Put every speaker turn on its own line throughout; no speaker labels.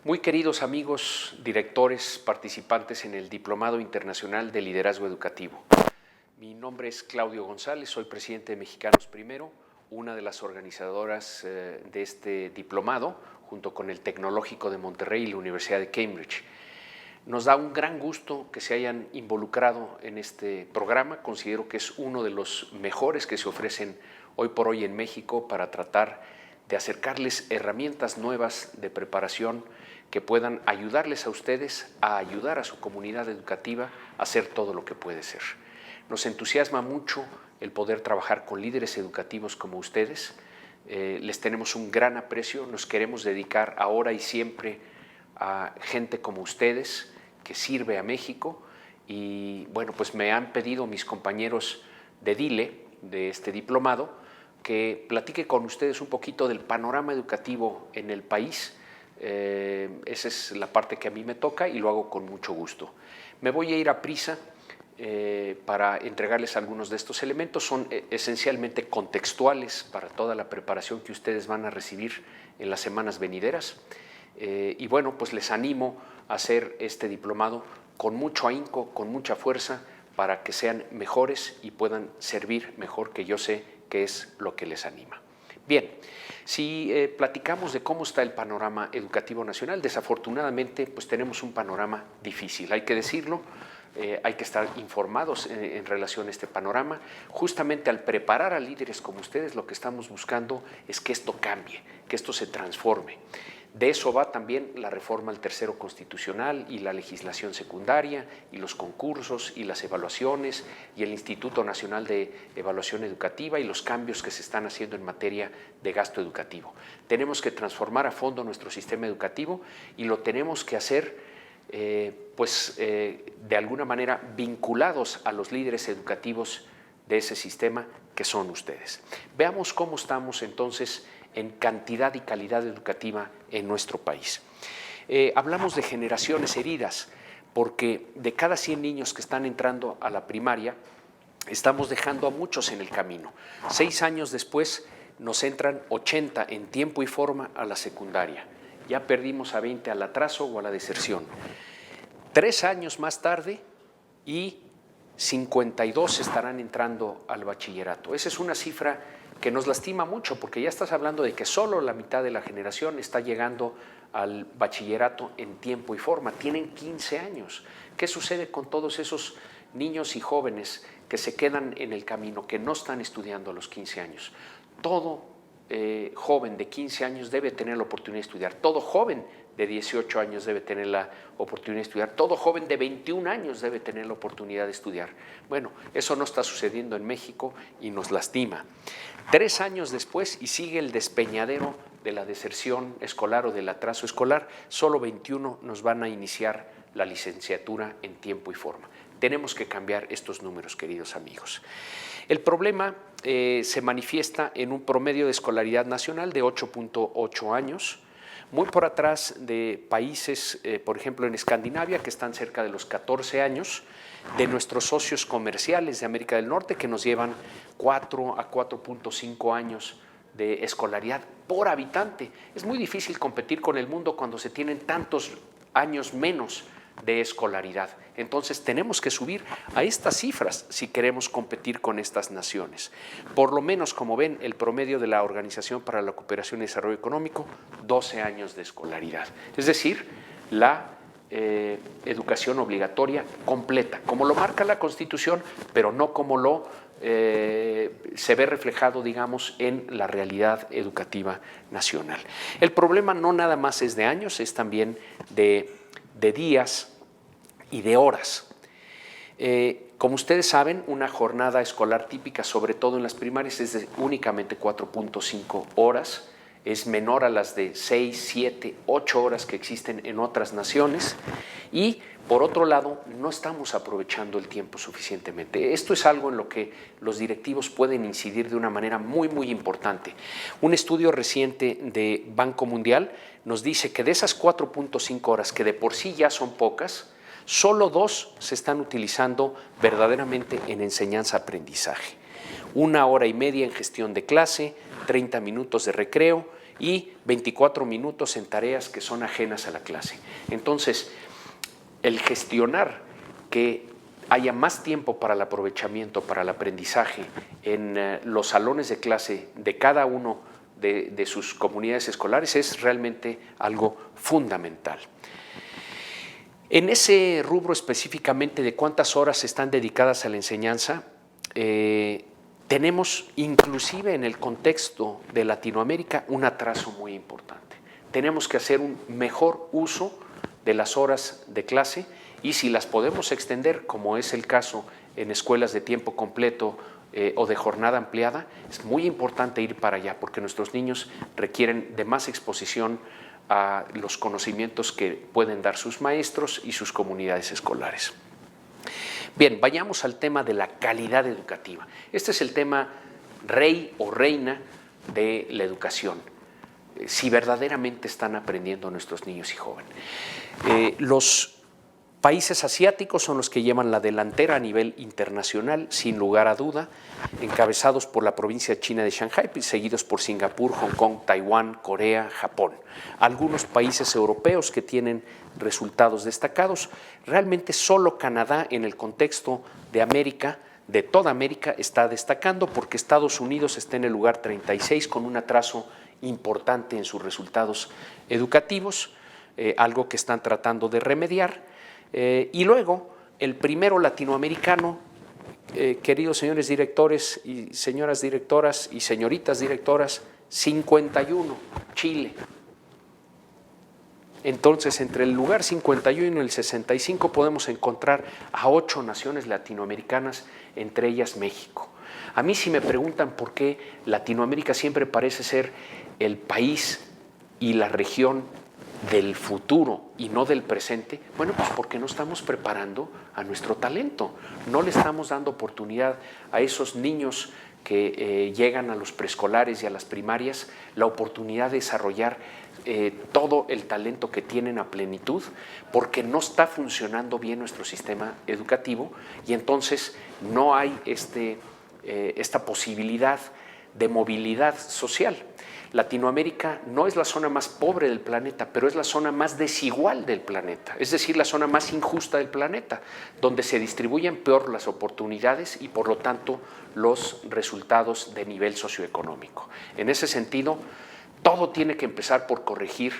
Muy queridos amigos, directores, participantes en el Diplomado Internacional de Liderazgo Educativo. Mi nombre es Claudio González, soy presidente de Mexicanos Primero, una de las organizadoras de este diplomado, junto con el Tecnológico de Monterrey y la Universidad de Cambridge. Nos da un gran gusto que se hayan involucrado en este programa. Considero que es uno de los mejores que se ofrecen hoy por hoy en México para tratar de acercarles herramientas nuevas de preparación que puedan ayudarles a ustedes a ayudar a su comunidad educativa a hacer todo lo que puede ser. Nos entusiasma mucho el poder trabajar con líderes educativos como ustedes. Les tenemos un gran aprecio, nos queremos dedicar ahora y siempre a gente como ustedes que sirve a México y bueno, pues me han pedido mis compañeros de DILE, de este diplomado, que platique con ustedes un poquito del panorama educativo en el país. Esa es la parte que a mí me toca y lo hago con mucho gusto. Me voy a ir a prisa para entregarles algunos de estos elementos. Son esencialmente contextuales para toda la preparación que ustedes van a recibir en las semanas venideras. Y bueno, pues les animo a hacer este diplomado con mucho ahínco, con mucha fuerza, para que sean mejores y puedan servir mejor, que yo sé que es lo que les anima. Bien, si platicamos de cómo está el panorama educativo nacional, desafortunadamente pues tenemos un panorama difícil, hay que decirlo. Hay que estar informados en relación a este panorama. Justamente al preparar a líderes como ustedes, lo que estamos buscando es que esto cambie, que esto se transforme. De eso va también la reforma al tercero constitucional y la legislación secundaria y los concursos y las evaluaciones y el Instituto Nacional de Evaluación Educativa y los cambios que se están haciendo en materia de gasto educativo. Tenemos que transformar a fondo nuestro sistema educativo y lo tenemos que hacer de alguna manera vinculados a los líderes educativos de ese sistema que son ustedes. Veamos cómo estamos entonces en cantidad y calidad educativa en nuestro país. Hablamos de generaciones heridas, porque de cada 100 niños que están entrando a la primaria, estamos dejando a muchos en el camino. 6 años después nos entran 80 en tiempo y forma a la secundaria. Ya perdimos a 20 al atraso o a la deserción. 3 años más tarde y 52 estarán entrando al bachillerato. Esa es una cifra que nos lastima mucho, porque ya estás hablando de que solo la mitad de la generación está llegando al bachillerato en tiempo y forma. Tienen 15 años. ¿Qué sucede con todos esos niños y jóvenes que se quedan en el camino, que no están estudiando a los 15 años? Todo joven de 15 años debe tener la oportunidad de estudiar. Todo joven de 18 años debe tener la oportunidad de estudiar. Todo joven de 21 años debe tener la oportunidad de estudiar. Bueno, eso no está sucediendo en México y nos lastima. 3 años después y sigue el despeñadero de la deserción escolar o del atraso escolar. Solo 21 nos van a iniciar la licenciatura en tiempo y forma. Tenemos que cambiar estos números, queridos amigos. El problema se manifiesta en un promedio de escolaridad nacional de 8.8 años, muy por atrás de países, por ejemplo, en Escandinavia, que están cerca de los 14 años, de nuestros socios comerciales de América del Norte, que nos llevan 4 a 4.5 años de escolaridad por habitante. Es muy difícil competir con el mundo cuando se tienen tantos años menos de escolaridad. Entonces tenemos que subir a estas cifras si queremos competir con estas naciones. Por lo menos, como ven, el promedio de la Organización para la Cooperación y Desarrollo Económico, 12 años de escolaridad. Es decir, la educación obligatoria completa, como lo marca la Constitución, pero no como lo se ve reflejado, digamos, en la realidad educativa nacional. El problema no nada más es de años, es también de días y de horas. Como ustedes saben, una jornada escolar típica, sobre todo en las primarias, es de únicamente 4.5 horas, es menor a las de 6, 7, 8 horas que existen en otras naciones y, por otro lado, no estamos aprovechando el tiempo suficientemente. Esto es algo en lo que los directivos pueden incidir de una manera muy, muy importante. Un estudio reciente de Banco Mundial nos dice que de esas 4.5 horas, que de por sí ya son pocas, solo 2 se están utilizando verdaderamente en enseñanza-aprendizaje. 1 hora y media en gestión de clase, 30 minutos de recreo y 24 minutos en tareas que son ajenas a la clase. Entonces, el gestionar que haya más tiempo para el aprovechamiento, para el aprendizaje en los salones de clase de cada uno de sus comunidades escolares es realmente algo fundamental. En ese rubro específicamente de cuántas horas están dedicadas a la enseñanza, tenemos inclusive en el contexto de Latinoamérica un atraso muy importante. Tenemos que hacer un mejor uso de las horas de clase y si las podemos extender, como es el caso en escuelas de tiempo completo o de jornada ampliada, es muy importante ir para allá porque nuestros niños requieren de más exposición a los conocimientos que pueden dar sus maestros y sus comunidades escolares. Bien, vayamos al tema de la calidad educativa. Este es el tema rey o reina de la educación. Si verdaderamente están aprendiendo nuestros niños y jóvenes. Los países asiáticos son los que llevan la delantera a nivel internacional, sin lugar a duda, encabezados por la provincia china de Shanghái, seguidos por Singapur, Hong Kong, Taiwán, Corea, Japón. Algunos países europeos que tienen resultados destacados. Realmente solo Canadá en el contexto de América, de toda América, está destacando porque Estados Unidos está en el lugar 36 con un atraso importante en sus resultados educativos, algo que están tratando de remediar. Y luego, el primero latinoamericano, queridos señores directores y señoras directoras y señoritas directoras, 51, Chile. Entonces, entre el lugar 51 y el 65 podemos encontrar a 8 naciones latinoamericanas, entre ellas México. A mí si me preguntan por qué Latinoamérica siempre parece ser el país y la región del futuro y no del presente, bueno, pues porque no estamos preparando a nuestro talento, no le estamos dando oportunidad a esos niños que llegan a los preescolares y a las primarias, la oportunidad de desarrollar todo el talento que tienen a plenitud, porque no está funcionando bien nuestro sistema educativo y entonces no hay esta posibilidad de movilidad social. Latinoamérica no es la zona más pobre del planeta, pero es la zona más desigual del planeta, es decir, la zona más injusta del planeta, donde se distribuyen peor las oportunidades y por lo tanto los resultados de nivel socioeconómico. En ese sentido, todo tiene que empezar por corregir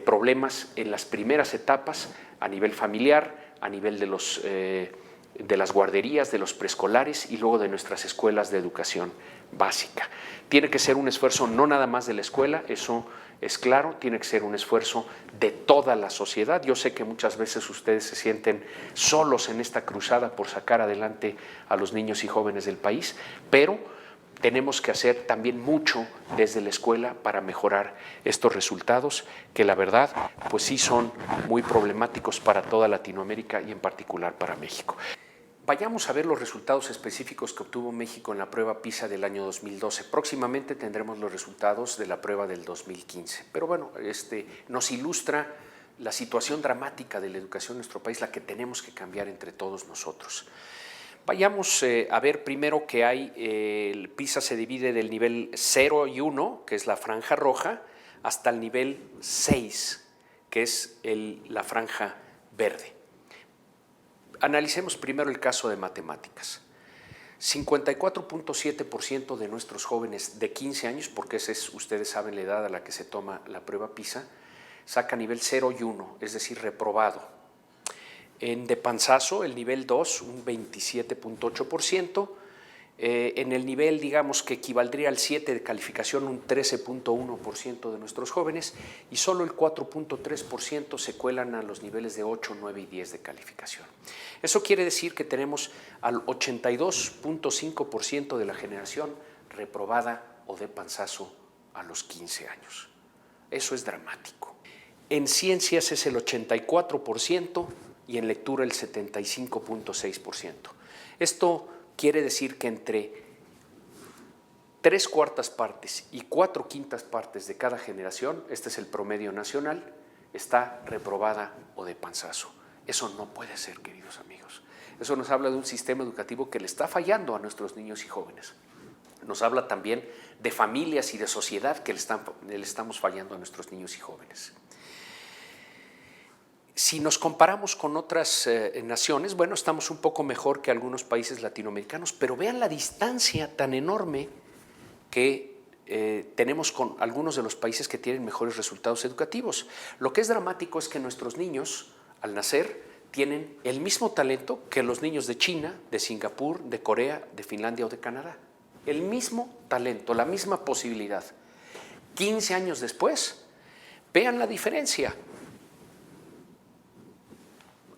problemas en las primeras etapas a nivel familiar, a nivel de las guarderías, de los preescolares y luego de nuestras escuelas de educación básica. Tiene que ser un esfuerzo no nada más de la escuela, eso es claro, tiene que ser un esfuerzo de toda la sociedad. Yo sé que muchas veces ustedes se sienten solos en esta cruzada por sacar adelante a los niños y jóvenes del país, pero tenemos que hacer también mucho desde la escuela para mejorar estos resultados que la verdad pues sí son muy problemáticos para toda Latinoamérica y en particular para México. Vayamos a ver los resultados específicos que obtuvo México en la prueba PISA del año 2012. Próximamente tendremos los resultados de la prueba del 2015. Pero bueno, nos ilustra la situación dramática de la educación en nuestro país, la que tenemos que cambiar entre todos nosotros. Vayamos a ver primero que el PISA se divide del nivel 0 y 1, que es la franja roja, hasta el nivel 6, que es la franja verde. Analicemos primero el caso de matemáticas. 54.7% de nuestros jóvenes de 15 años, porque esa es, ustedes saben, la edad a la que se toma la prueba PISA, saca nivel 0 y 1, es decir, reprobado. En de panzazo, el nivel 2, un 27.8%. En el nivel, digamos, que equivaldría al 7 de calificación, un 13.1% de nuestros jóvenes, y solo el 4.3% se cuelan a los niveles de 8, 9 y 10 de calificación. Eso quiere decir que tenemos al 82.5% de la generación reprobada o de panzazo a los 15 años. Eso es dramático. En ciencias es el 84% y en lectura el 75.6%. Esto quiere decir que entre 3/4 partes y 4/5 partes de cada generación, este es el promedio nacional, está reprobada o de panzazo. Eso no puede ser, queridos amigos. Eso nos habla de un sistema educativo que le está fallando a nuestros niños y jóvenes. nos habla también de familias y de sociedad que le estamos fallando a nuestros niños y jóvenes. Si nos comparamos con otras naciones, bueno, estamos un poco mejor que algunos países latinoamericanos, pero vean la distancia tan enorme que tenemos con algunos de los países que tienen mejores resultados educativos. Lo que es dramático es que nuestros niños, al nacer, tienen el mismo talento que los niños de China, de Singapur, de Corea, de Finlandia o de Canadá. El mismo talento, la misma posibilidad. 15 años después, vean la diferencia.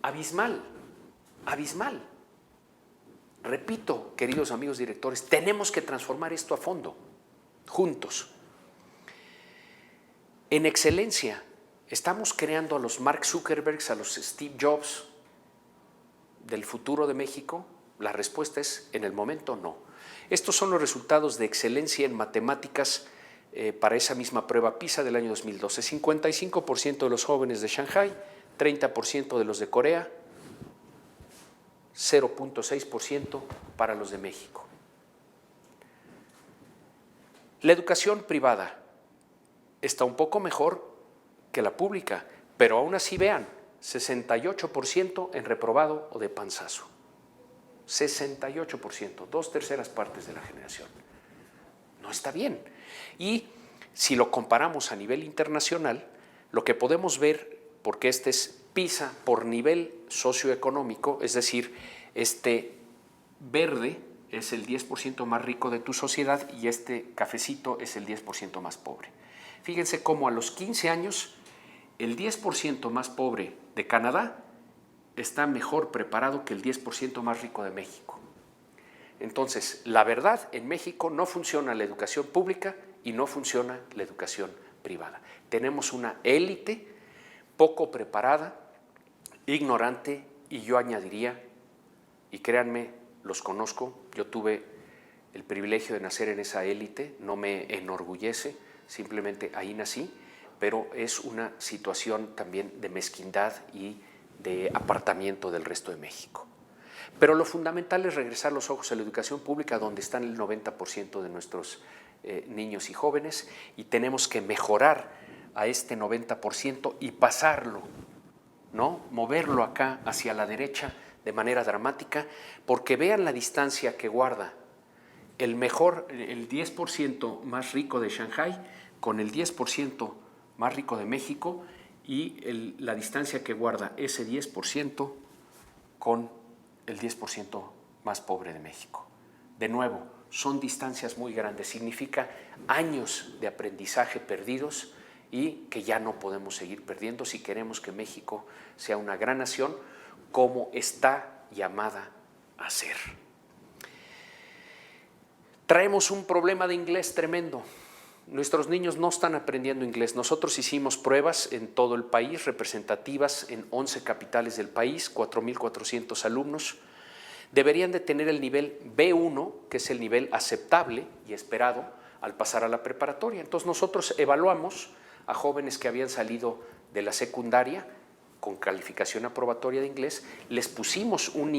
Abismal, abismal. Repito, queridos amigos directores, tenemos que transformar esto a fondo, juntos. En excelencia, ¿estamos creando a los Mark Zuckerbergs, a los Steve Jobs del futuro de México? La respuesta es, en el momento, no. Estos son los resultados de excelencia en matemáticas para esa misma prueba PISA del año 2012. 55% de los jóvenes de Shanghái, 30% de los de Corea, 0.6% para los de México. La educación privada está un poco mejor que la pública, pero aún así vean, 68% en reprobado o de panzazo. 68%, 2/3 partes de la generación. No está bien. Y si lo comparamos a nivel internacional, lo que podemos ver, porque este es PISA por nivel socioeconómico, es decir, este verde es el 10% más rico de tu sociedad y este cafecito es el 10% más pobre. Fíjense cómo a los 15 años el 10% más pobre de Canadá está mejor preparado que el 10% más rico de México. Entonces, la verdad, en México no funciona la educación pública y no funciona la educación privada. Tenemos una élite poco preparada, ignorante y yo añadiría, y créanme, los conozco, yo tuve el privilegio de nacer en esa élite, no me enorgullece, simplemente ahí nací, pero es una situación también de mezquindad y de apartamiento del resto de México. Pero lo fundamental es regresar los ojos a la educación pública, donde están el 90% de nuestros niños y jóvenes, y tenemos que mejorar a este 90% y pasarlo, ¿no? Moverlo acá hacia la derecha de manera dramática, porque vean la distancia que guarda el 10% más rico de Shanghái con el 10% más rico de México y la distancia que guarda ese 10% con el 10% más pobre de México. De nuevo, son distancias muy grandes, significa años de aprendizaje perdidos y que ya no podemos seguir perdiendo si queremos que México sea una gran nación como está llamada a ser. Traemos un problema de inglés tremendo. Nuestros niños no están aprendiendo inglés. Nosotros hicimos pruebas en todo el país, representativas en 11 capitales del país, 4.400 alumnos. Deberían de tener el nivel B1, que es el nivel aceptable y esperado al pasar a la preparatoria. Entonces nosotros evaluamos a jóvenes que habían salido de la secundaria con calificación aprobatoria de inglés, les pusimos un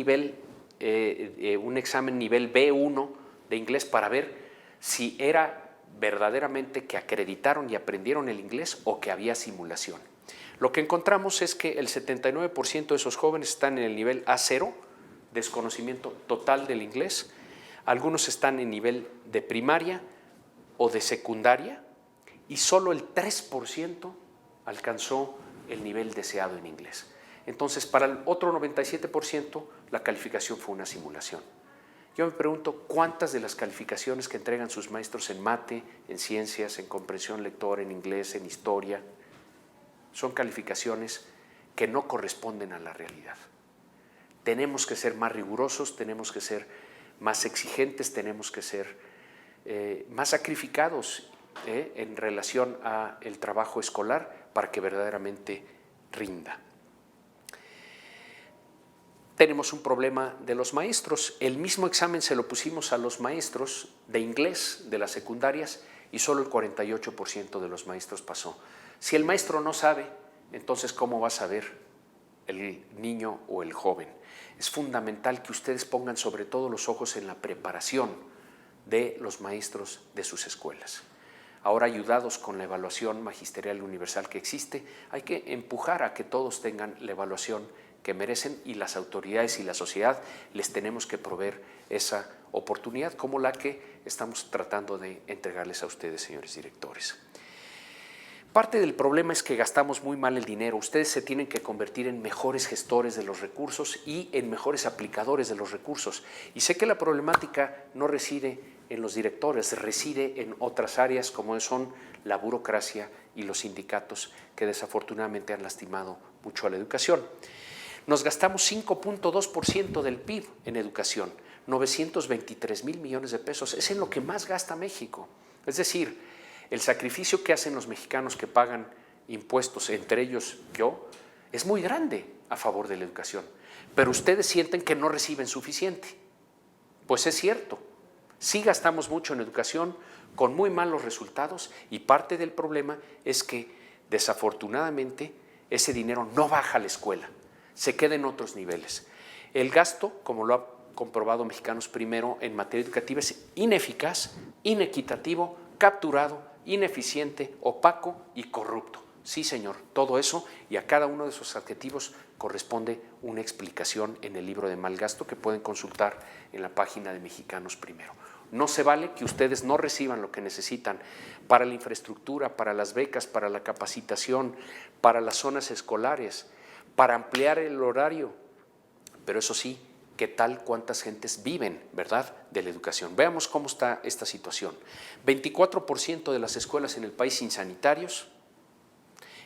examen nivel B1 de inglés para ver si era verdaderamente que acreditaron y aprendieron el inglés o que había simulación. Lo que encontramos es que el 79% de esos jóvenes están en el nivel A0, desconocimiento total del inglés, algunos están en nivel de primaria o de secundaria y solo el 3% alcanzó el nivel deseado en inglés. Entonces, para el otro 97%, la calificación fue una simulación. Yo me pregunto cuántas de las calificaciones que entregan sus maestros en mate, en ciencias, en comprensión lectora, en inglés, en historia, son calificaciones que no corresponden a la realidad. Tenemos que ser más rigurosos, tenemos que ser más exigentes, tenemos que ser más sacrificados en relación al trabajo escolar para que verdaderamente rinda. Tenemos un problema de los maestros. El mismo examen se lo pusimos a los maestros de inglés de las secundarias y solo el 48% de los maestros pasó. Si el maestro no sabe, entonces ¿cómo va a saber el niño o el joven? Es fundamental que ustedes pongan sobre todo los ojos en la preparación de los maestros de sus escuelas. Ahora, ayudados con la evaluación magisterial universal que existe, hay que empujar a que todos tengan la evaluación que merecen, y las autoridades y la sociedad les tenemos que proveer esa oportunidad, como la que estamos tratando de entregarles a ustedes, señores directores. Parte del problema es que gastamos muy mal el dinero. Ustedes se tienen que convertir en mejores gestores de los recursos y en mejores aplicadores de los recursos. Y sé que la problemática no reside en los directores, reside en otras áreas como son la burocracia y los sindicatos, que desafortunadamente han lastimado mucho a la educación. Nos gastamos 5.2% del PIB en educación, 923,000 millones de pesos. Es en lo que más gasta México. Es decir, el sacrificio que hacen los mexicanos que pagan impuestos, entre ellos yo, es muy grande a favor de la educación. Pero ustedes sienten que no reciben suficiente. Pues es cierto, sí gastamos mucho en educación con muy malos resultados, y parte del problema es que desafortunadamente ese dinero no baja a la escuela, se queda en otros niveles. El gasto, como lo ha comprobado Mexicanos Primero en materia educativa, es ineficaz, inequitativo, capturado, ineficiente, opaco y corrupto. Sí, señor, todo eso, y a cada uno de esos adjetivos corresponde una explicación en el libro de mal gasto que pueden consultar en la página de Mexicanos Primero. No se vale que ustedes no reciban lo que necesitan para la infraestructura, para las becas, para la capacitación, para las zonas escolares, para ampliar el horario. Pero eso sí, ¿qué tal cuántas gentes viven, verdad, de la educación? Veamos cómo está esta situación. 24% de las escuelas en el país sin sanitarios,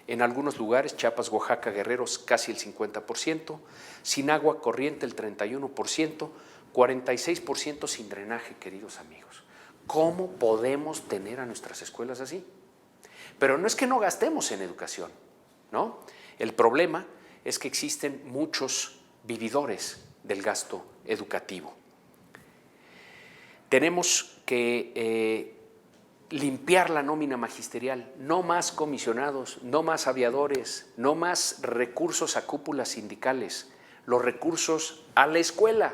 en algunos lugares, Chiapas, Oaxaca, Guerrero, casi el 50%, sin agua corriente el 31%, 46% sin drenaje, queridos amigos. ¿Cómo podemos tener a nuestras escuelas así? Pero no es que no gastemos en educación, ¿no? El problema es que existen muchos vividores del gasto educativo. Tenemos que limpiar la nómina magisterial, no más comisionados, no más aviadores, no más recursos a cúpulas sindicales, los recursos a la escuela,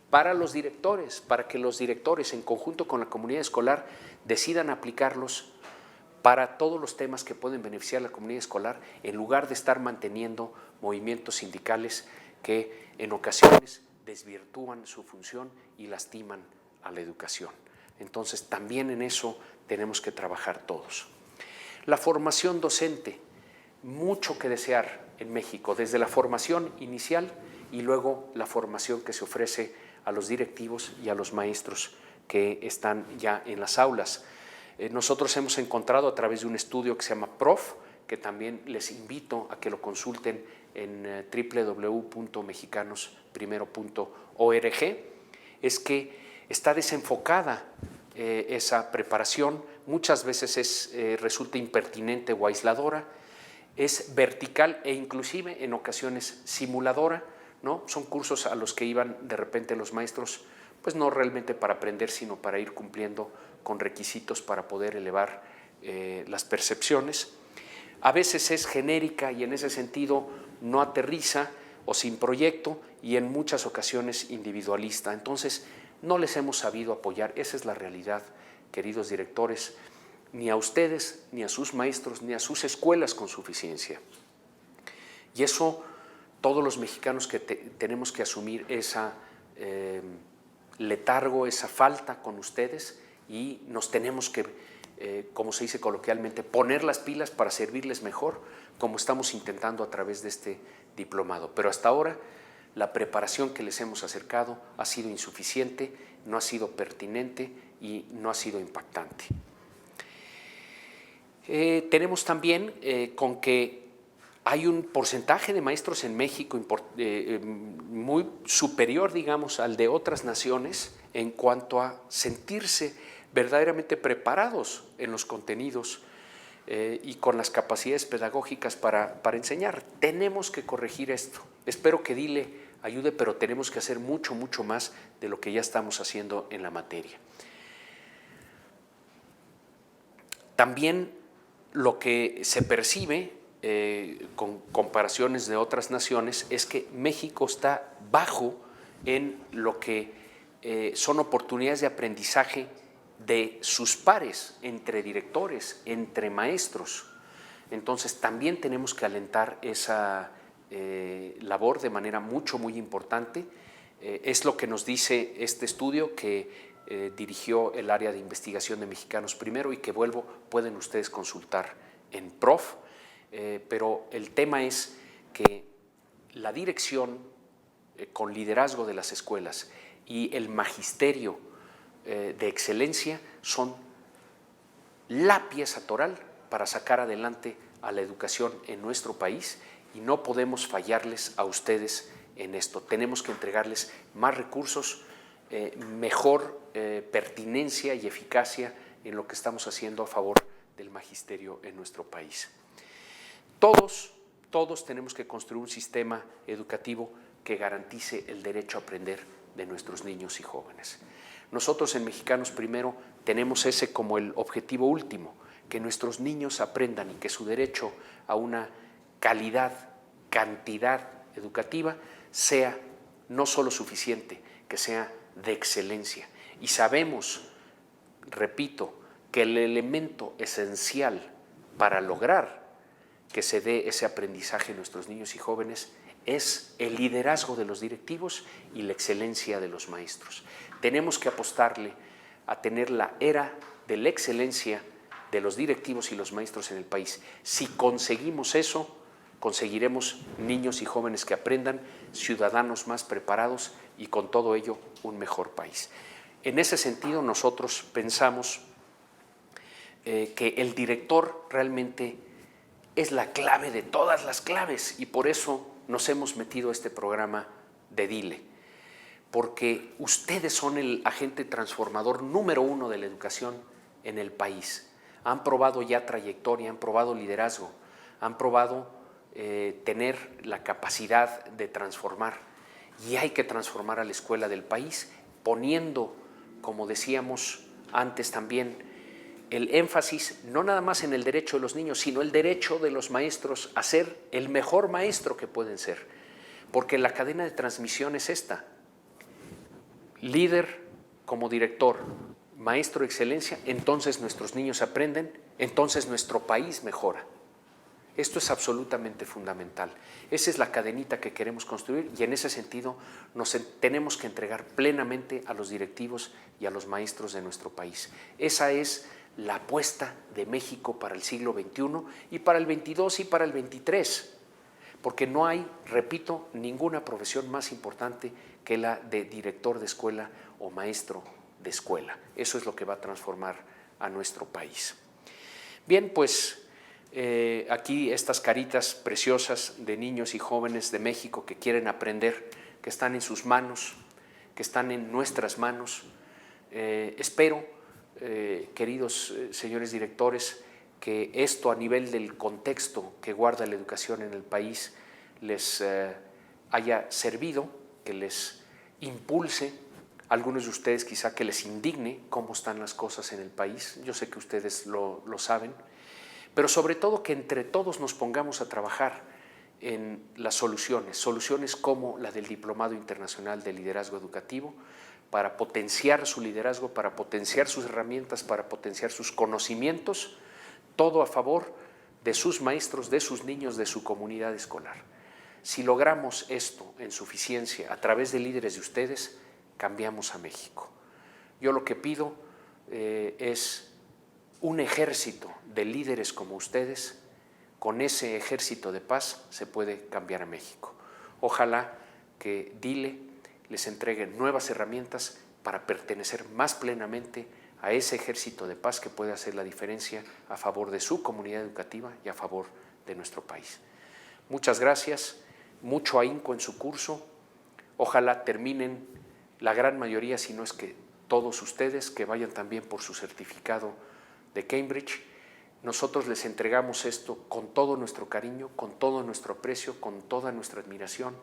para los directores, para que los directores en conjunto con la comunidad escolar decidan aplicarlos para todos los temas que pueden beneficiar a la comunidad escolar, en lugar de estar manteniendo movimientos sindicales que en ocasiones desvirtúan su función y lastiman a la educación. Entonces, también en eso tenemos que trabajar todos. La formación docente, mucho que desear en México, desde la formación inicial y luego la formación que se ofrece a los directivos y a los maestros que están ya en las aulas. Nosotros hemos encontrado a través de un estudio que se llama PROF, que también les invito a que lo consulten en www.mexicanosprimero.org, es que está desenfocada esa preparación, muchas veces resulta impertinente o aisladora, es vertical e inclusive en ocasiones simuladora, ¿no? Son cursos a los que iban de repente los maestros, pues no realmente para aprender, sino para ir cumpliendo con requisitos para poder elevar las percepciones. A veces es genérica y en ese sentido no aterriza o sin proyecto, y en muchas ocasiones individualista. Entonces, no les hemos sabido apoyar. Esa es la realidad, queridos directores, ni a ustedes, ni a sus maestros, ni a sus escuelas con suficiencia. Y eso, todos los mexicanos que tenemos que asumir esa letargo, esa falta con ustedes, y nos tenemos que, como se dice coloquialmente, poner las pilas para servirles mejor, como estamos intentando a través de este diplomado. Pero hasta ahora la preparación que les hemos acercado ha sido insuficiente, no ha sido pertinente y no ha sido impactante. Tenemos también con que hay un porcentaje de maestros en México muy superior, digamos, al de otras naciones en cuanto a sentirse verdaderamente preparados en los contenidos y con las capacidades pedagógicas para enseñar. Tenemos que corregir esto. Espero que Dile ayude, pero tenemos que hacer mucho, mucho más de lo que ya estamos haciendo en la materia. También lo que se percibe con comparaciones de otras naciones es que México está bajo en lo que son oportunidades de aprendizaje de sus pares, entre directores, entre maestros. Entonces también tenemos que alentar esa labor de manera muy importante. Es lo que nos dice este estudio que dirigió el área de investigación de Mexicanos Primero y que pueden ustedes consultar en PROF, pero el tema es que la dirección con liderazgo de las escuelas y el magisterio de excelencia son la pieza toral para sacar adelante a la educación en nuestro país y no podemos fallarles a ustedes en esto. Tenemos que entregarles más recursos, mejor pertinencia y eficacia en lo que estamos haciendo a favor del magisterio en nuestro país. Todos tenemos que construir un sistema educativo que garantice el derecho a aprender de nuestros niños y jóvenes. Nosotros en Mexicanos Primero tenemos ese como el objetivo último, que nuestros niños aprendan y que su derecho a una cantidad educativa sea no solo suficiente, que sea de excelencia. Y sabemos, repito, que el elemento esencial para lograr que se dé ese aprendizaje en nuestros niños y jóvenes es el liderazgo de los directivos y la excelencia de los maestros. Tenemos que apostarle a tener la era de la excelencia de los directivos y los maestros en el país. Si conseguimos eso, conseguiremos niños y jóvenes que aprendan, ciudadanos más preparados y con todo ello un mejor país. En ese sentido nosotros pensamos que el director realmente es la clave de todas las claves y por eso nos hemos metido a este programa de Dile, porque ustedes son el agente transformador número 1 de la educación en el país. Han probado ya trayectoria, han probado liderazgo, han probado tener la capacidad de transformar y hay que transformar a la escuela del país poniendo, como decíamos antes también, el énfasis no nada más en el derecho de los niños, sino el derecho de los maestros a ser el mejor maestro que pueden ser, porque la cadena de transmisión es esta: líder como director, maestro de excelencia, entonces nuestros niños aprenden, entonces nuestro país mejora. Esto es absolutamente fundamental. Esa es la cadenita que queremos construir y en ese sentido nos tenemos que entregar plenamente a los directivos y a los maestros de nuestro país. Esa es la apuesta de México para el siglo XXI y para el XXII y para el XXIII, porque no hay, repito, ninguna profesión más importante que la de director de escuela o maestro de escuela. Eso es lo que va a transformar a nuestro país. Bien, pues aquí estas caritas preciosas de niños y jóvenes de México que quieren aprender, que están en sus manos, que están en nuestras manos. Espero, queridos señores directores, que esto a nivel del contexto que guarda la educación en el país les haya servido, que les impulse, algunos de ustedes quizá que les indigne cómo están las cosas en el país. Yo sé que ustedes lo saben, pero sobre todo que entre todos nos pongamos a trabajar en las soluciones como la del Diplomado Internacional de Liderazgo Educativo, para potenciar su liderazgo, para potenciar sus herramientas, para potenciar sus conocimientos, todo a favor de sus maestros, de sus niños, de su comunidad escolar. Si logramos esto en suficiencia a través de líderes de ustedes, cambiamos a México. Yo lo que pido es un ejército de líderes como ustedes. Con ese ejército de paz se puede cambiar a México. Ojalá que Dile les entregue nuevas herramientas para pertenecer más plenamente a ese ejército de paz que puede hacer la diferencia a favor de su comunidad educativa y a favor de nuestro país. Muchas gracias, mucho ahínco en su curso. Ojalá terminen la gran mayoría, si no es que todos ustedes, que vayan también por su certificado de Cambridge. Nosotros les entregamos esto con todo nuestro cariño, con todo nuestro aprecio, con toda nuestra admiración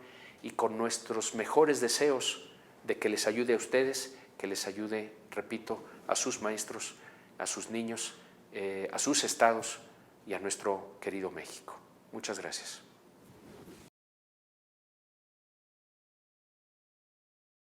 y con nuestros mejores deseos de que les ayude a ustedes, que les ayude, repito, a sus maestros, a sus niños, a sus estados y a nuestro querido México. Muchas gracias.